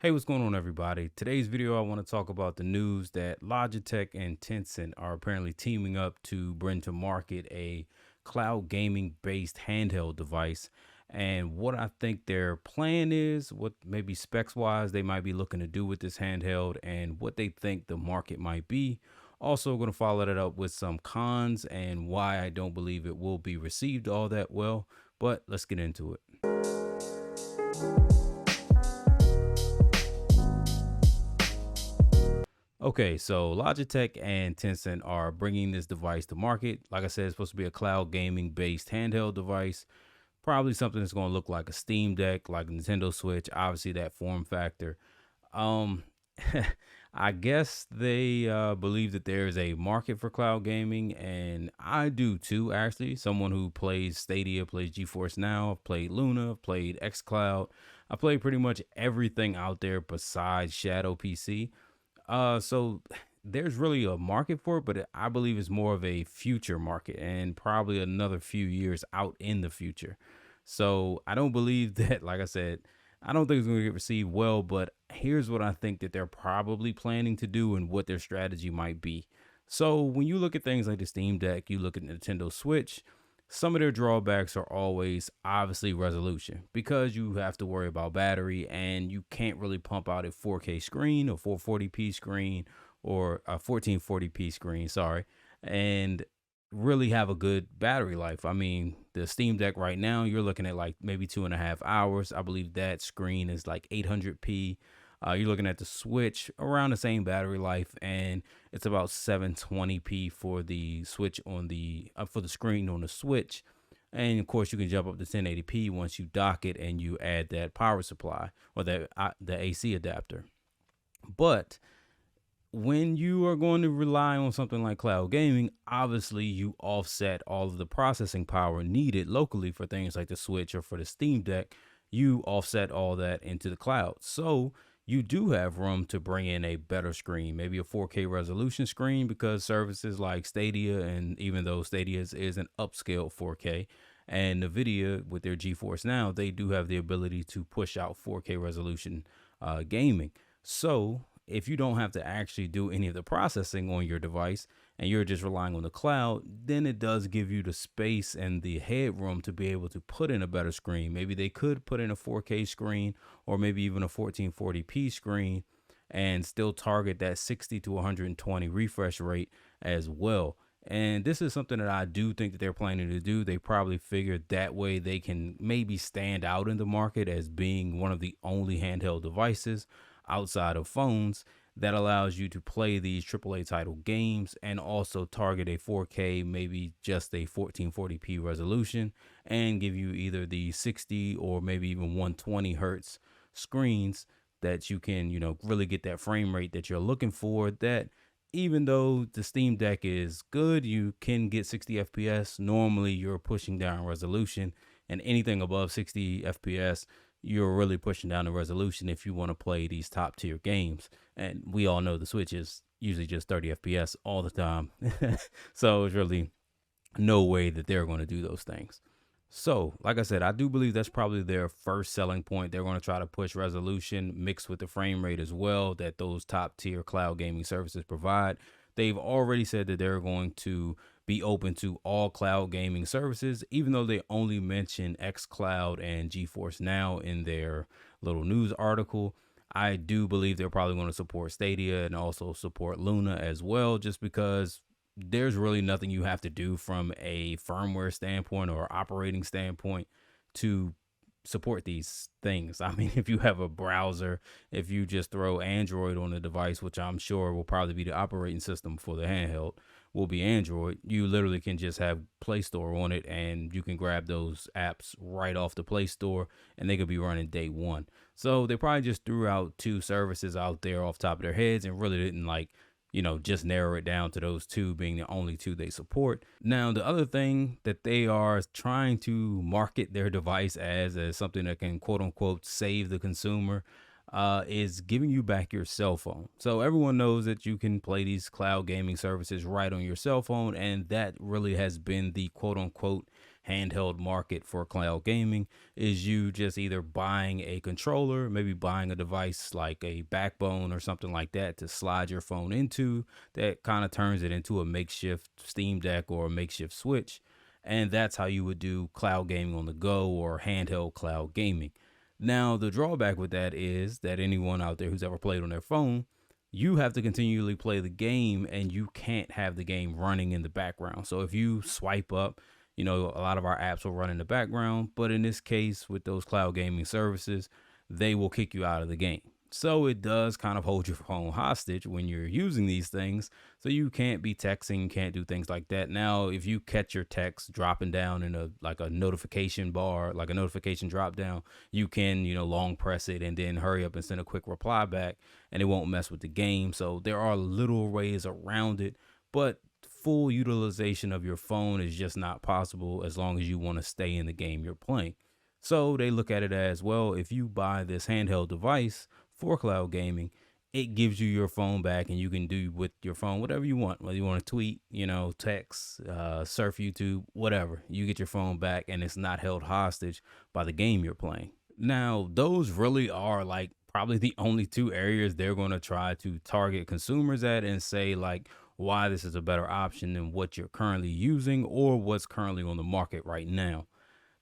Hey, what's going on, everybody? Today's video, I want to talk about the news that Logitech and Tencent are apparently teaming up to bring to market a cloud gaming based handheld device. And what I think their plan is, what maybe specs wise they might be looking to do with this handheld, and what they think the market might be. Also, going to follow that up with some cons and why I don't believe it will be received all that well. But let's get into it. Okay, so Logitech and Tencent are bringing this device to market. Like I said, it's supposed to be a cloud gaming based handheld device. Probably something that's going to look like a Steam Deck, like a Nintendo Switch, obviously that form factor. Um, I guess they believe that there is a market for cloud gaming, and I do too, actually. Someone who plays Stadia, plays GeForce Now, I've played Luna, I've played xCloud. I play pretty much everything out there besides Shadow PC. So there's really a market for it, but I believe it's more of a future market and probably another few years out in the future. So I don't believe that, like I said, I don't think it's going to get received well, but here's what I think that they're probably planning to do and what their strategy might be. So when you look at things like the Steam Deck, you look at Nintendo Switch, some of their drawbacks are always obviously resolution because you have to worry about battery and you can't really pump out a 4K screen or 440p screen or a 1440p screen, sorry, and really have a good battery life. I mean, the Steam Deck right now, you're looking at like maybe 2.5 hours. I believe that screen is like 800p. You're looking at the Switch around the same battery life, and it's about 720p for the Switch on the for the screen on the Switch. And of course, you can jump up to 1080p once you dock it and you add that power supply or the AC adapter. But when you are going to rely on something like cloud gaming, obviously you offset all of the processing power needed locally for things like the Switch or for the Steam Deck. You offset all that into the cloud. So you do have room to bring in a better screen, maybe a 4K resolution screen, because services like Stadia, and even though Stadia is an upscale 4K, and NVIDIA with their GeForce Now, they do have the ability to push out 4K resolution gaming. So if you don't have to actually do any of the processing on your device and you're just relying on the cloud, then it does give you the space and the headroom to be able to put in a better screen. Maybe they could put in a 4K screen or maybe even a 1440p screen and still target that 60 to 120 refresh rate as well. And this is something that I do think that they're planning to do. They probably figured that way they can maybe stand out in the market as being one of the only handheld devices outside of phones that allows you to play these AAA title games and also target a 4K, maybe just a 1440p resolution, and give you either the 60 or maybe even 120 hertz screens that you can, really get that frame rate that you're looking for. That even though the Steam Deck is good, you can get 60 FPS. Normally, you're pushing down resolution, and anything above 60 FPS, you're really pushing down the resolution if you want to play these top tier games. And we all know the Switch is usually just 30 FPS all the time. So it's really no way that they're going to do those things. So, like I said, I do believe that's probably their first selling point. They're going to try to push resolution mixed with the frame rate as well that those top tier cloud gaming services provide. They've already said that they're going to be open to all cloud gaming services, even though they only mention xCloud and GeForce Now in their little news article. I do believe they're probably going to support Stadia and also support Luna as well, just because there's really nothing you have to do from a firmware standpoint or operating standpoint to support these things. I mean, if you have a browser, if you just throw Android on the device, which I'm sure will probably be the operating system for the handheld, will be Android, you literally can just have Play Store on it and you can grab those apps right off the Play Store and they could be running day one. So they probably just threw out two services out there off the top of their heads and really didn't just narrow it down to those two being the only two they support. Now, the other thing that they are trying to market their device as something that can quote unquote save the consumer is giving you back your cell phone. So everyone knows that you can play these cloud gaming services right on your cell phone, and that really has been the quote unquote handheld market for cloud gaming is you just either buying a controller, maybe buying a device like a backbone or something like that to slide your phone into, that kind of turns it into a makeshift Steam Deck or a makeshift Switch. And that's how you would do cloud gaming on the go or handheld cloud gaming. Now, the drawback with that is that anyone out there who's ever played on their phone, you have to continually play the game and you can't have the game running in the background. So if you swipe up, a lot of our apps will run in the background, but in this case, with those cloud gaming services, they will kick you out of the game. So it does kind of hold your phone hostage when you're using these things. So you can't be texting, can't do things like that. Now, if you catch your text dropping down in a notification bar, like a notification drop down, you can, long press it and then hurry up and send a quick reply back and it won't mess with the game. So there are little ways around it, but full utilization of your phone is just not possible as long as you want to stay in the game you're playing. So they look at it as, well, if you buy this handheld device for cloud gaming, it gives you your phone back and you can do with your phone whatever you want. Whether you want to tweet, text, surf YouTube, whatever. You get your phone back and it's not held hostage by the game you're playing. Now, those really are like probably the only two areas they're going to try to target consumers at and say like why this is a better option than what you're currently using or what's currently on the market right now.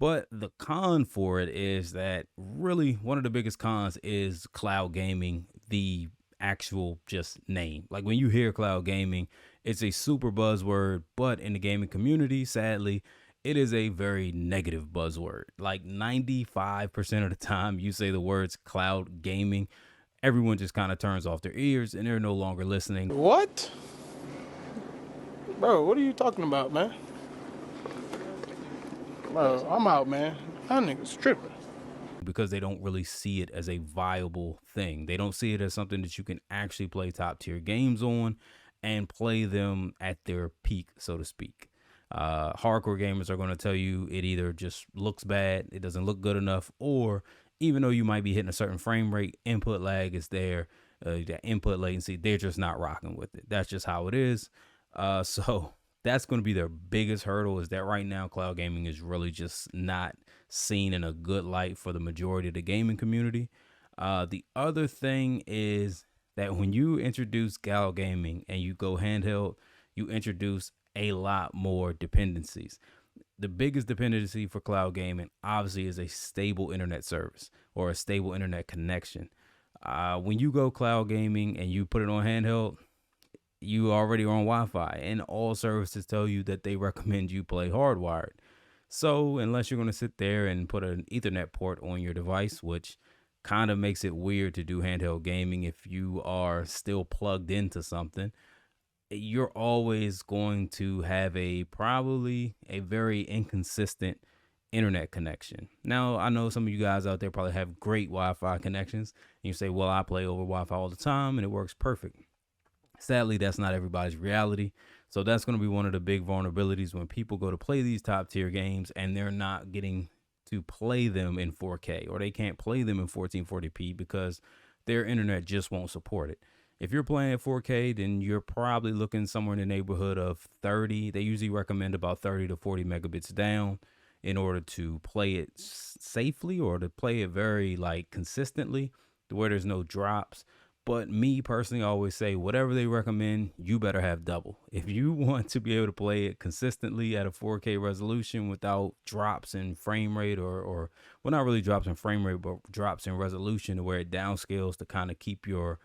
But the con for it is that really one of the biggest cons is cloud gaming, the actual just name. Like when you hear cloud gaming, it's a super buzzword, but in the gaming community, sadly, it is a very negative buzzword. Like 95% of the time you say the words cloud gaming, everyone just kind of turns off their ears and they're no longer listening. What? Bro, what are you talking about, man? Bro, I'm out, man. That nigga's tripping. Because they don't really see it as a viable thing. They don't see it as something that you can actually play top tier games on and play them at their peak, so to speak. Hardcore gamers are going to tell you it either just looks bad, it doesn't look good enough, or even though you might be hitting a certain frame rate, input lag is there, that input latency, they're just not rocking with it. That's just how it is. So that's going to be their biggest hurdle, is that right now cloud gaming is really just not seen in a good light for the majority of the gaming community. The other thing is that when you introduce cloud gaming and you go handheld, you introduce a lot more dependencies. The biggest dependency for cloud gaming obviously is a stable internet service or a stable internet connection. When you go cloud gaming and you put it on handheld, you already are on Wi-Fi, and all services tell you that they recommend you play hardwired. So unless you're going to sit there and put an Ethernet port on your device, which kind of makes it weird to do handheld gaming if you are still plugged into something, you're always going to have probably a very inconsistent internet connection. Now, I know some of you guys out there probably have great Wi-Fi connections, and you say, well, I play over Wi-Fi all the time and it works perfect. Sadly, that's not everybody's reality. So that's going to be one of the big vulnerabilities when people go to play these top tier games and they're not getting to play them in 4K, or they can't play them in 1440p because their internet just won't support it. If you're playing at 4K, then you're probably looking somewhere in the neighborhood of 30. They usually recommend about 30 to 40 megabits down in order to play it safely or to play it very consistently to where there's no drops. But me personally, I always say whatever they recommend, you better have double. If you want to be able to play it consistently at a 4K resolution without drops in frame rate or well, not really drops in frame rate, but drops in resolution to where it downscales to kind of keep your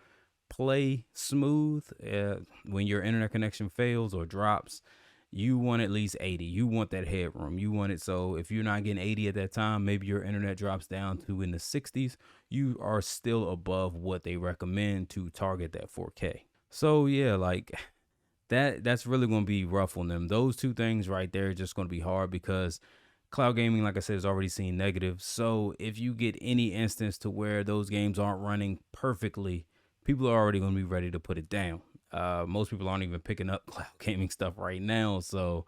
play smooth when your internet connection fails or drops, you want at least 80. You want that headroom. You want it so if you're not getting 80 at that time, maybe your internet drops down to in the 60s, you are still above what they recommend to target that 4K. So yeah, that's really going to be rough on them. Those two things right there are just going to be hard because cloud gaming, like I said, is already seen negative. So if you get any instance to where those games aren't running perfectly, people are already going to be ready to put it down. Most people aren't even picking up cloud gaming stuff right now, so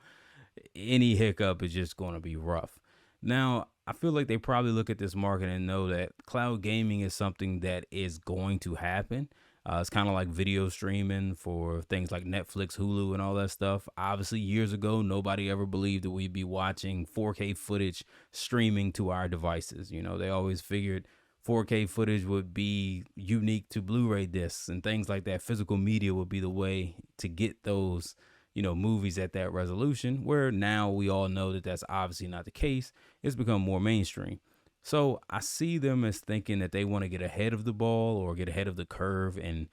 any hiccup is just going to be rough. Now, I feel like they probably look at this market and know that cloud gaming is something that is going to happen. It's kind of like video streaming for things like Netflix, Hulu, and all that stuff. Obviously, years ago, nobody ever believed that we'd be watching 4K footage streaming to our devices. They always figured 4K footage would be unique to Blu-ray discs and things like that. Physical media would be the way to get those, movies at that resolution, where now we all know that that's obviously not the case. It's become more mainstream. So I see them as thinking that they want to get ahead of the ball or get ahead of the curve and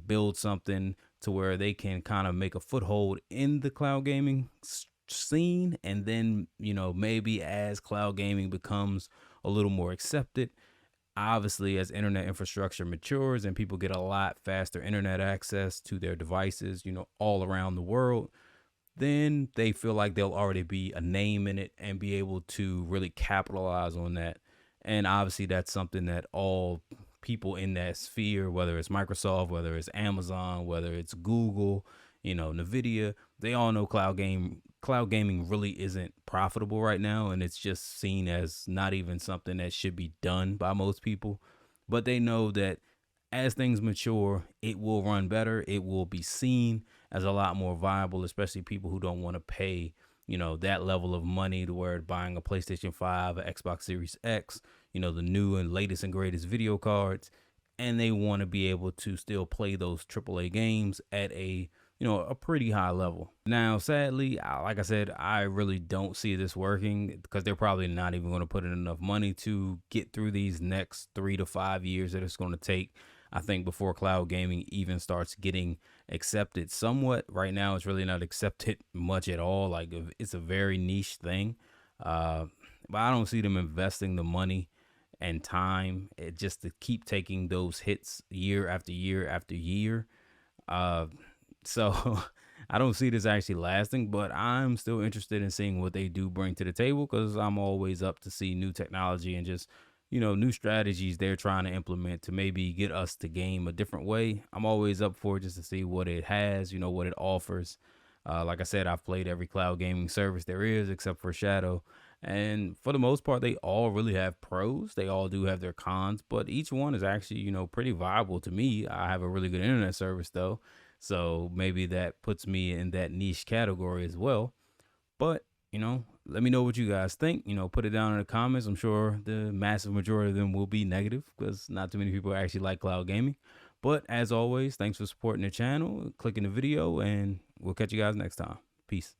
build something to where they can kind of make a foothold in the cloud gaming scene. And then, maybe as cloud gaming becomes a little more accepted, obviously as internet infrastructure matures and people get a lot faster internet access to their devices, all around the world, then they feel like they'll already be a name in it and be able to really capitalize on that. And obviously, that's something that all people in that sphere, whether it's Microsoft, whether it's Amazon, whether it's Google, Nvidia, they all know cloud gaming really isn't profitable right now, and it's just seen as not even something that should be done by most people. But they know that as things mature, it will run better. It will be seen as a lot more viable, especially people who don't want to pay, that level of money to where buying a PlayStation 5, an Xbox Series X, the new and latest and greatest video cards, and they want to be able to still play those AAA games at a pretty high level. Now, sadly, like I said, I really don't see this working because they're probably not even going to put in enough money to get through these next 3 to 5 years that it's going to take, I think, before cloud gaming even starts getting accepted somewhat. Right now, it's really not accepted much at all. Like, it's a very niche thing. But I don't see them investing the money and time just to keep taking those hits year after year after year. Uh, so I don't see this actually lasting, but I'm still interested in seeing what they do bring to the table because I'm always up to see new technology and just, new strategies they're trying to implement to maybe get us to game a different way. I'm always up for it just to see what it has, what it offers. Like I said, I've played every cloud gaming service there is except for Shadow. And for the most part, they all really have pros. They all do have their cons, but each one is actually, pretty viable to me. I have a really good internet service though. So maybe that puts me in that niche category as well. But, let me know what you guys think. Put it down in the comments. I'm sure the massive majority of them will be negative because not too many people actually like cloud gaming. But as always, thanks for supporting the channel, clicking the video, and we'll catch you guys next time. Peace.